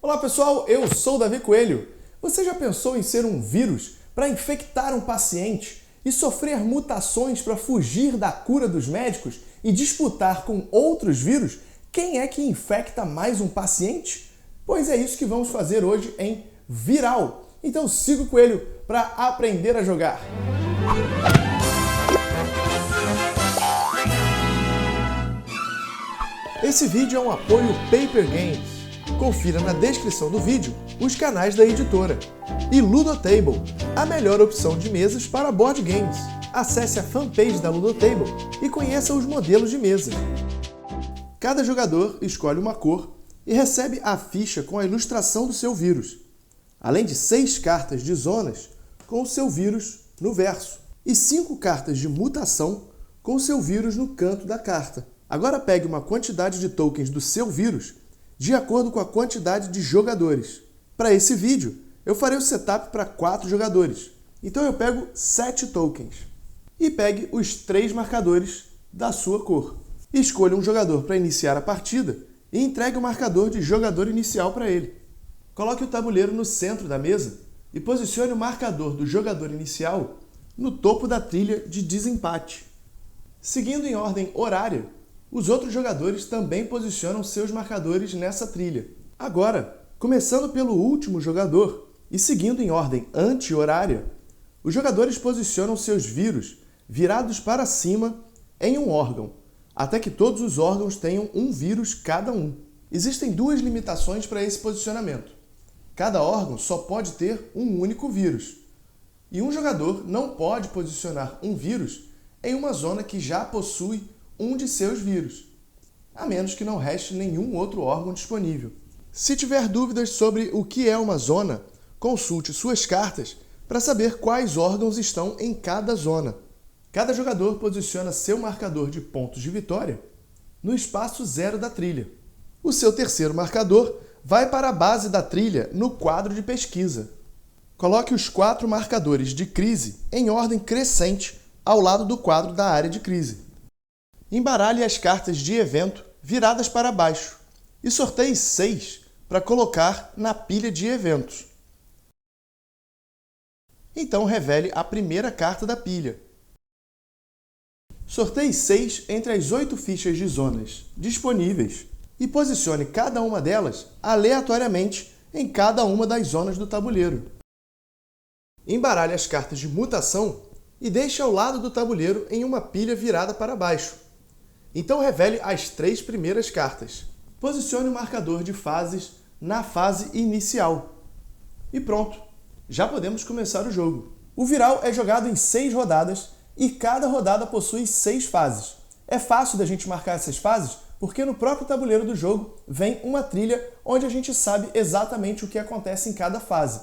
Olá pessoal, eu sou o Davi Coelho. Você já pensou em ser um vírus para infectar um paciente e sofrer mutações para fugir da cura dos médicos e disputar com outros vírus quem é que infecta mais um paciente? Pois é isso que vamos fazer hoje em Viral. Então siga o Coelho para aprender a jogar. Esse vídeo é um apoio Paper Games. Confira na descrição do vídeo os canais da editora. E Ludotable, a melhor opção de mesas para board games. Acesse a fanpage da Ludotable e conheça os modelos de mesa. Cada jogador escolhe uma cor e recebe a ficha com a ilustração do seu vírus, além de 6 cartas de zonas com o seu vírus no verso e 5 cartas de mutação com o seu vírus no canto da carta. Agora pegue uma quantidade de tokens do seu vírus de acordo com a quantidade de jogadores. Para esse vídeo, eu farei o setup para 4 jogadores. Então eu pego 7 tokens. E pegue os 3 marcadores da sua cor. Escolha um jogador para iniciar a partida e entregue o marcador de jogador inicial para ele. Coloque o tabuleiro no centro da mesa e posicione o marcador do jogador inicial no topo da trilha de desempate. Seguindo em ordem horária, os outros jogadores também posicionam seus marcadores nessa trilha. Agora, começando pelo último jogador e seguindo em ordem anti-horária, os jogadores posicionam seus vírus virados para cima em um órgão, até que todos os órgãos tenham um vírus cada um. Existem 2 limitações para esse posicionamento. Cada órgão só pode ter um único vírus. E um jogador não pode posicionar um vírus em uma zona que já possui um de seus vírus, a menos que não reste nenhum outro órgão disponível. Se tiver dúvidas sobre o que é uma zona, consulte suas cartas para saber quais órgãos estão em cada zona. Cada jogador posiciona seu marcador de pontos de vitória no espaço 0 da trilha. O seu terceiro marcador vai para a base da trilha no quadro de pesquisa. Coloque os 4 marcadores de crise em ordem crescente ao lado do quadro da área de crise. Embaralhe as cartas de evento viradas para baixo e sorteie 6 para colocar na pilha de eventos. Então revele a primeira carta da pilha. Sorteie 6 entre as 8 fichas de zonas disponíveis e posicione cada uma delas aleatoriamente em cada uma das zonas do tabuleiro. Embaralhe as cartas de mutação e deixe ao lado do tabuleiro em uma pilha virada para baixo. Então revele as 3 primeiras cartas. Posicione o marcador de fases na fase inicial. E pronto, já podemos começar o jogo. O Viral é jogado em 6 rodadas e cada rodada possui 6 fases. É fácil da gente marcar essas fases porque no próprio tabuleiro do jogo vem uma trilha onde a gente sabe exatamente o que acontece em cada fase.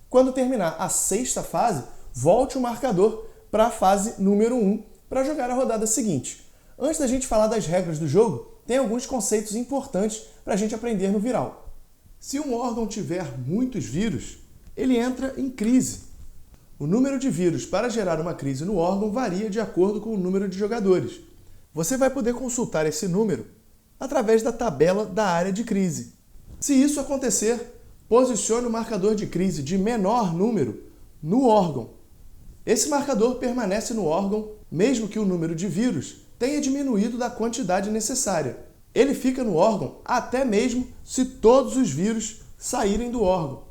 Quando terminar a 6ª fase, volte o marcador para a fase número 1 para jogar a rodada seguinte. Antes da gente falar das regras do jogo, tem alguns conceitos importantes para a gente aprender no Viral. Se um órgão tiver muitos vírus, ele entra em crise. O número de vírus para gerar uma crise no órgão varia de acordo com o número de jogadores. Você vai poder consultar esse número através da tabela da área de crise. Se isso acontecer, posicione o marcador de crise de menor número no órgão. Esse marcador permanece no órgão mesmo que o número de vírus tenha diminuído da quantidade necessária. Ele fica no órgão até mesmo se todos os vírus saírem do órgão.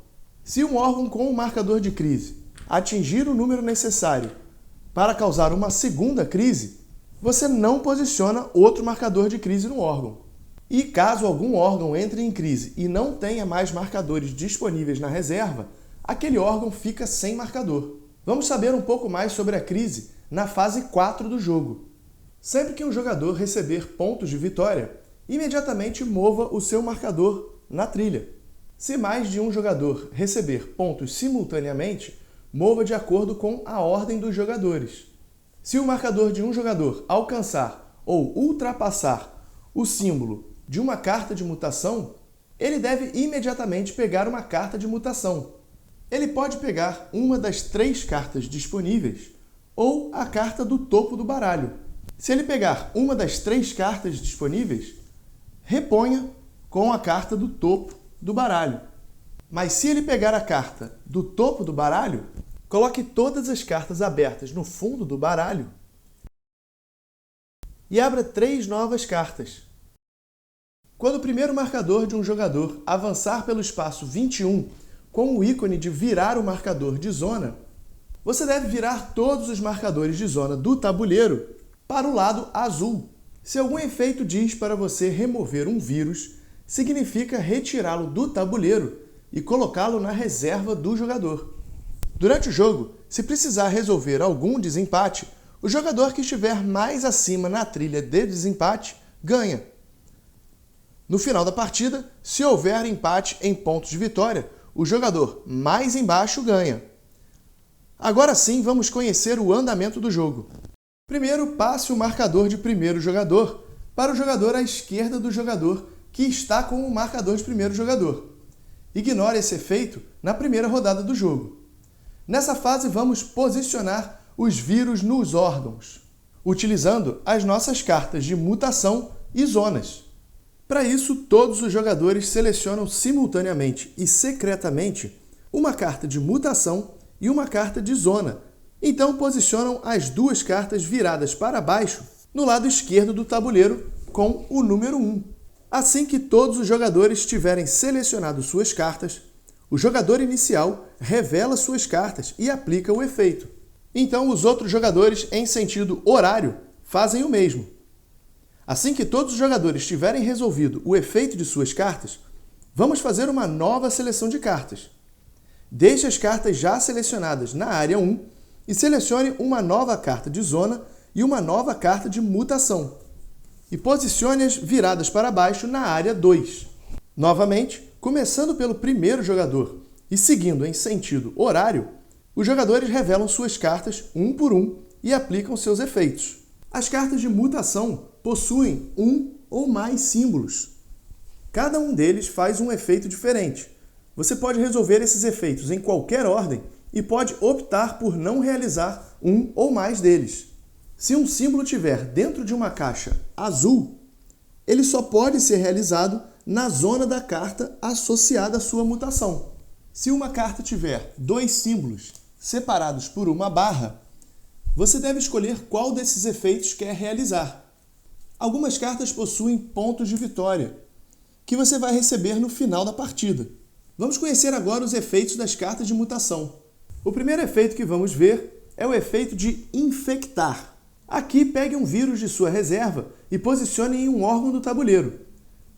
Se um órgão com um marcador de crise atingir o número necessário para causar uma segunda crise, você não posiciona outro marcador de crise no órgão. E caso algum órgão entre em crise e não tenha mais marcadores disponíveis na reserva, aquele órgão fica sem marcador. Vamos saber um pouco mais sobre a crise na fase 4 do jogo. Sempre que um jogador receber pontos de vitória, imediatamente mova o seu marcador na trilha. Se mais de um jogador receber pontos simultaneamente, mova de acordo com a ordem dos jogadores. Se o marcador de um jogador alcançar ou ultrapassar o símbolo de uma carta de mutação, ele deve imediatamente pegar uma carta de mutação. Ele pode pegar uma das 3 cartas disponíveis ou a carta do topo do baralho. Se ele pegar uma das 3 cartas disponíveis, reponha com a carta do topo do baralho. Mas se ele pegar a carta do topo do baralho, coloque todas as cartas abertas no fundo do baralho e abra 3 novas cartas. Quando o primeiro marcador de um jogador avançar pelo espaço 21 com o ícone de virar o marcador de zona, você deve virar todos os marcadores de zona do tabuleiro para o lado azul. Se algum efeito diz para você remover um vírus, significa retirá-lo do tabuleiro e colocá-lo na reserva do jogador. Durante o jogo, se precisar resolver algum desempate, o jogador que estiver mais acima na trilha de desempate ganha. No final da partida, se houver empate em pontos de vitória, o jogador mais embaixo ganha. Agora sim, vamos conhecer o andamento do jogo. Primeiro, passe o marcador de primeiro jogador para o jogador à esquerda do jogador que está com o marcador de primeiro jogador. Ignore esse efeito na primeira rodada do jogo. Nessa fase, vamos posicionar os vírus nos órgãos, utilizando as nossas cartas de mutação e zonas. Para isso, todos os jogadores selecionam simultaneamente e secretamente uma carta de mutação e uma carta de zona. Então, posicionam as 2 cartas viradas para baixo no lado esquerdo do tabuleiro com o número 1. Assim que todos os jogadores tiverem selecionado suas cartas, o jogador inicial revela suas cartas e aplica o efeito. Então, os outros jogadores, em sentido horário, fazem o mesmo. Assim que todos os jogadores tiverem resolvido o efeito de suas cartas, vamos fazer uma nova seleção de cartas. Deixe as cartas já selecionadas na área 1 e selecione uma nova carta de zona e uma nova carta de mutação. E posicione-as viradas para baixo na área 2. Novamente, começando pelo primeiro jogador e seguindo em sentido horário, os jogadores revelam suas cartas um por um e aplicam seus efeitos. As cartas de mutação possuem um ou mais símbolos. Cada um deles faz um efeito diferente. Você pode resolver esses efeitos em qualquer ordem e pode optar por não realizar um ou mais deles. Se um símbolo estiver dentro de uma caixa azul, ele só pode ser realizado na zona da carta associada à sua mutação. Se uma carta tiver 2 símbolos separados por uma barra, você deve escolher qual desses efeitos quer realizar. Algumas cartas possuem pontos de vitória, que você vai receber no final da partida. Vamos conhecer agora os efeitos das cartas de mutação. O primeiro efeito que vamos ver é o efeito de infectar. Aqui, pegue um vírus de sua reserva e posicione em um órgão do tabuleiro.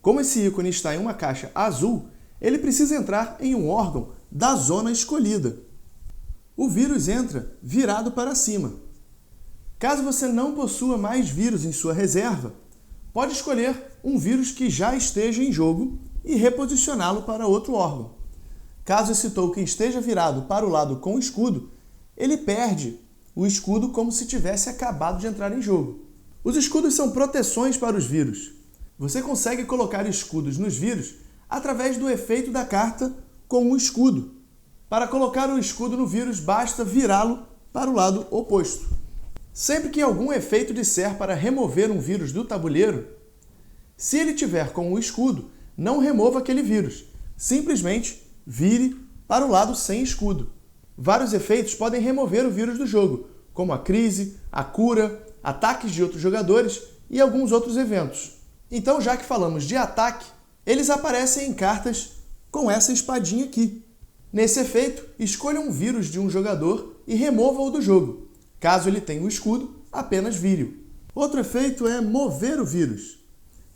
Como esse ícone está em uma caixa azul, ele precisa entrar em um órgão da zona escolhida. O vírus entra virado para cima. Caso você não possua mais vírus em sua reserva, pode escolher um vírus que já esteja em jogo e reposicioná-lo para outro órgão. Caso esse token esteja virado para o lado com o escudo, ele perde o escudo como se tivesse acabado de entrar em jogo. Os escudos são proteções para os vírus. Você consegue colocar escudos nos vírus através do efeito da carta com o escudo. Para colocar o escudo no vírus, basta virá-lo para o lado oposto. Sempre que algum efeito disser para remover um vírus do tabuleiro, se ele tiver com o escudo, não remova aquele vírus. Simplesmente vire para o lado sem escudo. Vários efeitos podem remover o vírus do jogo, como a crise, a cura, ataques de outros jogadores e alguns outros eventos. Então, já que falamos de ataque, eles aparecem em cartas com essa espadinha aqui. Nesse efeito, escolha um vírus de um jogador e remova-o do jogo. Caso ele tenha um escudo, apenas vire-o. Outro efeito é mover o vírus.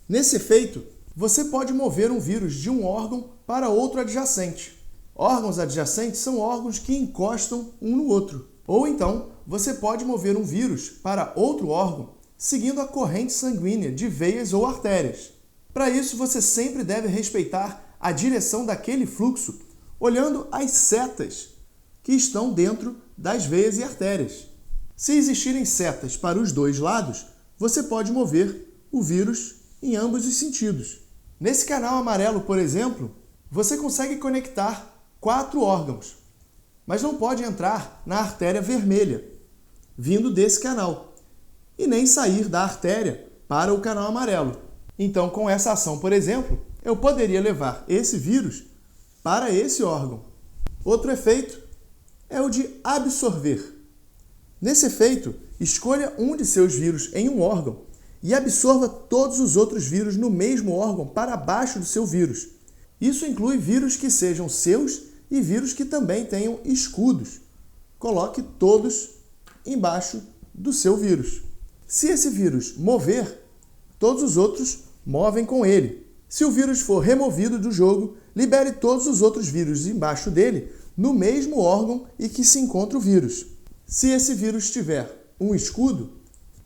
Nesse efeito, você pode mover um vírus de um órgão para outro adjacente. Órgãos adjacentes são órgãos que encostam um no outro. Ou então, você pode mover um vírus para outro órgão, seguindo a corrente sanguínea de veias ou artérias. Para isso, você sempre deve respeitar a direção daquele fluxo, olhando as setas que estão dentro das veias e artérias. Se existirem setas para os 2 lados, você pode mover o vírus em ambos os sentidos. Nesse canal amarelo, por exemplo, você consegue conectar 4 órgãos, mas não pode entrar na artéria vermelha, vindo desse canal, e nem sair da artéria para o canal amarelo. Então, com essa ação, por exemplo, eu poderia levar esse vírus para esse órgão. Outro efeito é o de absorver. Nesse efeito, escolha um de seus vírus em um órgão e absorva todos os outros vírus no mesmo órgão para baixo do seu vírus. Isso inclui vírus que sejam seus e vírus que também tenham escudos. Coloque todos embaixo do seu vírus. Se esse vírus mover, todos os outros movem com ele. Se o vírus for removido do jogo, libere todos os outros vírus embaixo dele no mesmo órgão em que se encontra o vírus. Se esse vírus tiver um escudo,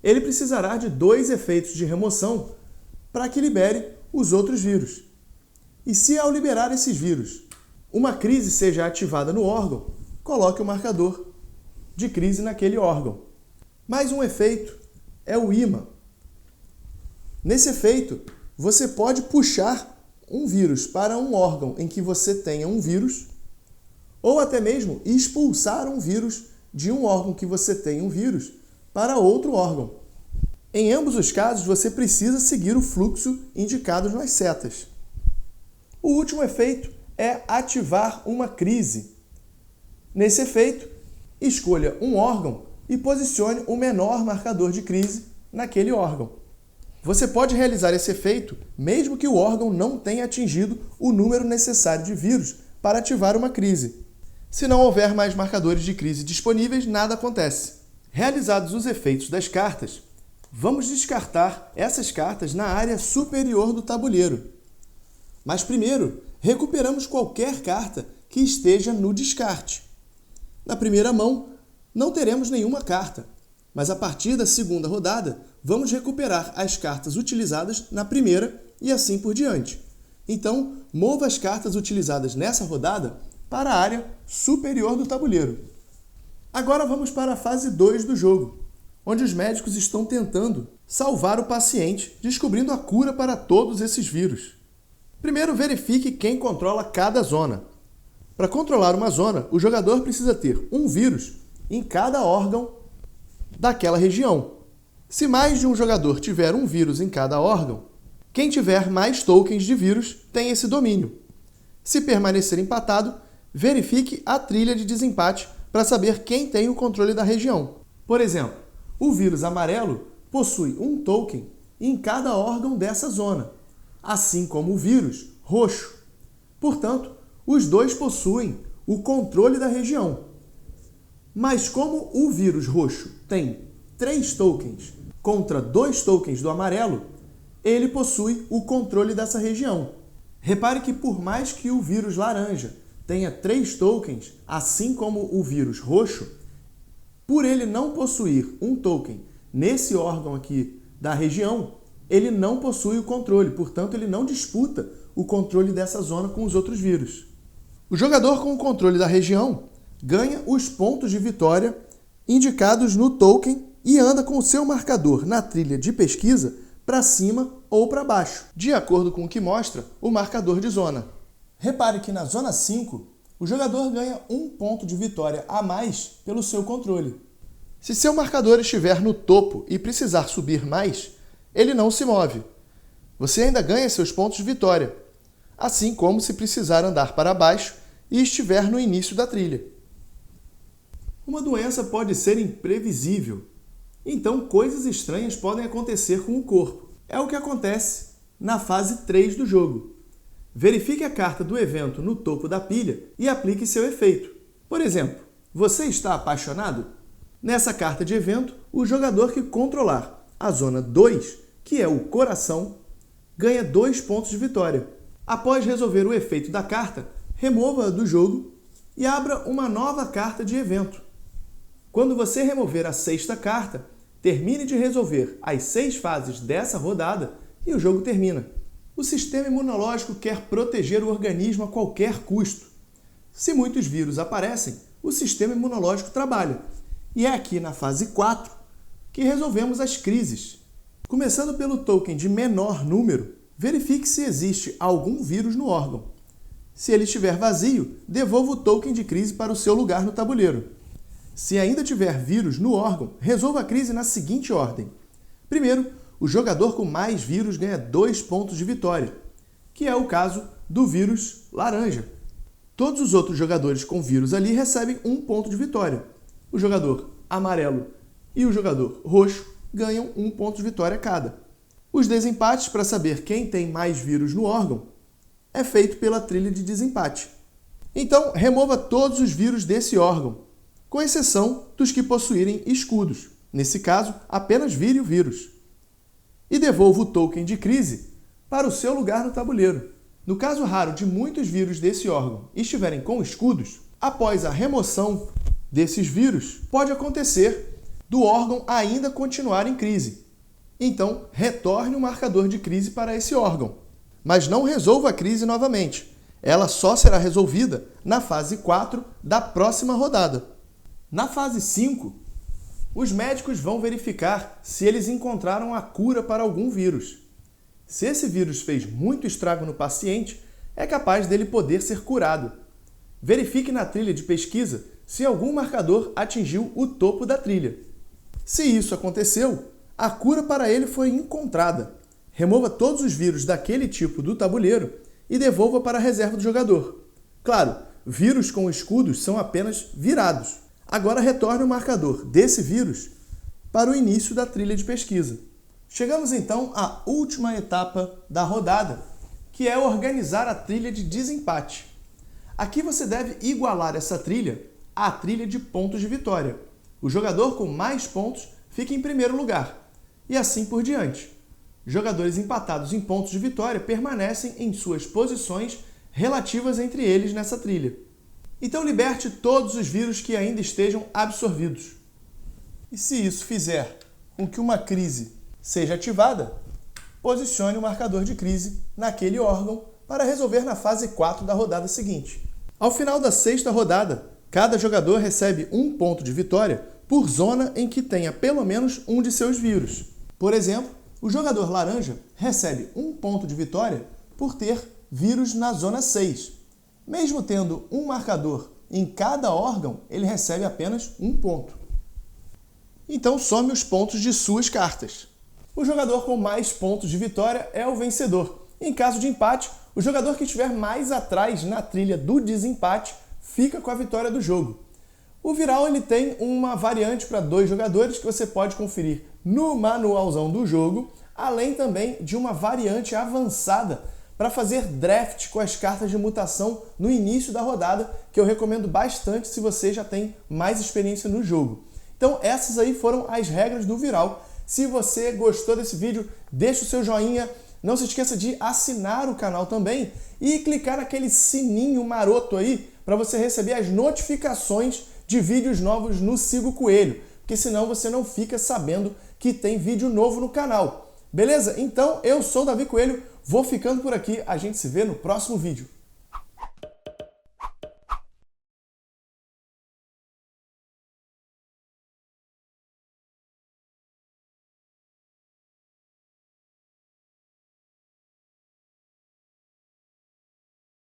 ele precisará de 2 efeitos de remoção para que libere os outros vírus. E se ao liberar esses vírus, uma crise seja ativada no órgão, coloque o marcador de crise naquele órgão. Mais um efeito é o ímã. Nesse efeito, você pode puxar um vírus para um órgão em que você tenha um vírus, ou até mesmo expulsar um vírus de um órgão que você tem um vírus para outro órgão. Em ambos os casos, você precisa seguir o fluxo indicado nas setas. O último efeito é ativar uma crise. Nesse efeito, escolha um órgão e posicione o menor marcador de crise naquele órgão. Você pode realizar esse efeito mesmo que o órgão não tenha atingido o número necessário de vírus para ativar uma crise. Se não houver mais marcadores de crise disponíveis, nada acontece. Realizados os efeitos das cartas, vamos descartar essas cartas na área superior do tabuleiro. Mas primeiro, recuperamos qualquer carta que esteja no descarte. Na primeira mão, não teremos nenhuma carta, mas a partir da segunda rodada, vamos recuperar as cartas utilizadas na primeira e assim por diante. Então, mova as cartas utilizadas nessa rodada para a área superior do tabuleiro. Agora vamos para a fase 2 do jogo, onde os médicos estão tentando salvar o paciente, descobrindo a cura para todos esses vírus. Primeiro, verifique quem controla cada zona. Para controlar uma zona, o jogador precisa ter um vírus em cada órgão daquela região. Se mais de um jogador tiver um vírus em cada órgão, quem tiver mais tokens de vírus tem esse domínio. Se permanecer empatado, verifique a trilha de desempate para saber quem tem o controle da região. Por exemplo, o vírus amarelo possui um token em cada órgão dessa zona, assim como o vírus roxo. Portanto, os dois possuem o controle da região. Mas como o vírus roxo tem 3 tokens contra 2 tokens do amarelo, ele possui o controle dessa região. Repare que por mais que o vírus laranja tenha 3 tokens, assim como o vírus roxo, por ele não possuir um token nesse órgão aqui da região, ele não possui o controle, portanto ele não disputa o controle dessa zona com os outros vírus. O jogador com o controle da região ganha os pontos de vitória indicados no token e anda com o seu marcador na trilha de pesquisa para cima ou para baixo, de acordo com o que mostra o marcador de zona. Repare que na zona 5, o jogador ganha 1 ponto de vitória a mais pelo seu controle. Se seu marcador estiver no topo e precisar subir mais, ele não se move. Você ainda ganha seus pontos de vitória, assim como se precisar andar para baixo e estiver no início da trilha. Uma doença pode ser imprevisível, então coisas estranhas podem acontecer com o corpo. É o que acontece na fase 3 do jogo. Verifique a carta do evento no topo da pilha e aplique seu efeito. Por exemplo, você está apaixonado? Nessa carta de evento, o jogador que controlar a zona 2, que é o coração, ganha 2 pontos de vitória. Após resolver o efeito da carta, remova-a do jogo e abra uma nova carta de evento. Quando você remover a 6ª carta, termine de resolver as 6 fases dessa rodada e o jogo termina. O sistema imunológico quer proteger o organismo a qualquer custo. Se muitos vírus aparecem, o sistema imunológico trabalha. E é aqui na fase 4 que resolvemos as crises. Começando pelo token de menor número, verifique se existe algum vírus no órgão. Se ele estiver vazio, devolva o token de crise para o seu lugar no tabuleiro. Se ainda tiver vírus no órgão, resolva a crise na seguinte ordem. Primeiro, o jogador com mais vírus ganha 2 pontos de vitória, que é o caso do vírus laranja. Todos os outros jogadores com vírus ali recebem um ponto de vitória. O jogador amarelo e o jogador roxo ganham um ponto de vitória cada. Os desempates, para saber quem tem mais vírus no órgão, é feito pela trilha de desempate. Então, remova todos os vírus desse órgão, com exceção dos que possuírem escudos. Nesse caso, apenas vire o vírus. E devolva o token de crise para o seu lugar no tabuleiro. No caso raro de muitos vírus desse órgão estiverem com escudos, após a remoção desses vírus, pode acontecer do órgão ainda continuar em crise. Então, retorne o marcador de crise para esse órgão. Mas não resolva a crise novamente. Ela só será resolvida na fase 4 da próxima rodada. Na fase 5, os médicos vão verificar se eles encontraram a cura para algum vírus. Se esse vírus fez muito estrago no paciente, é capaz dele poder ser curado. Verifique na trilha de pesquisa se algum marcador atingiu o topo da trilha. Se isso aconteceu, a cura para ele foi encontrada. Remova todos os vírus daquele tipo do tabuleiro e devolva para a reserva do jogador. Claro, vírus com escudos são apenas virados. Agora retorne o marcador desse vírus para o início da trilha de pesquisa. Chegamos então à última etapa da rodada, que é organizar a trilha de desempate. Aqui você deve igualar essa trilha à trilha de pontos de vitória. O jogador com mais pontos fica em primeiro lugar, e assim por diante. Jogadores empatados em pontos de vitória permanecem em suas posições relativas entre eles nessa trilha. Então liberte todos os vírus que ainda estejam absorvidos. E se isso fizer com que uma crise seja ativada, posicione o marcador de crise naquele órgão para resolver na fase 4 da rodada seguinte. Ao final da sexta rodada, cada jogador recebe um ponto de vitória por zona em que tenha pelo menos um de seus vírus. Por exemplo, o jogador laranja recebe um ponto de vitória por ter vírus na zona 6. Mesmo tendo um marcador em cada órgão, ele recebe apenas um ponto. Então some os pontos de suas cartas. O jogador com mais pontos de vitória é o vencedor. Em caso de empate, o jogador que estiver mais atrás na trilha do desempate fica com a vitória do jogo. O Viral ele tem uma variante para 2 jogadores que você pode conferir no manualzão do jogo, além também de uma variante avançada para fazer draft com as cartas de mutação no início da rodada, que eu recomendo bastante se você já tem mais experiência no jogo. Então essas aí foram as regras do Viral. Se você gostou desse vídeo, deixa o seu joinha, não se esqueça de assinar o canal também e clicar naquele sininho maroto aí para você receber as notificações de vídeos novos no Siga o Coelho, porque senão você não fica sabendo que tem vídeo novo no canal. Beleza? Então eu sou o Davi Coelho, vou ficando por aqui, a gente se vê no próximo vídeo.